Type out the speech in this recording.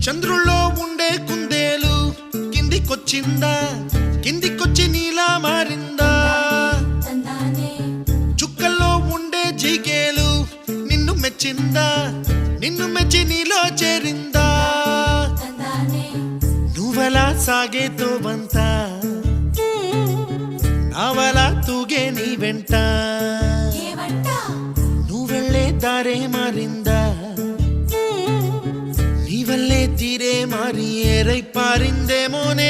చంద్రుల్లో ఉండే కుందేలు కిందికొచ్చిందా, కిందికొచ్చి నీలా మారిందా? చుక్కల్లో ఉండే జిగేలు నిన్ను మెచ్చిందా, నిన్ను మెచ్చి నీలో చేరిందా? నువ్వలా సాగే తోవంత నావలా తూగే నీ వెంట, నువ్వెళ్ళే దారే మారిందా, నీ వల్లే తీరే మారి ఏరై పారిందేమోనే.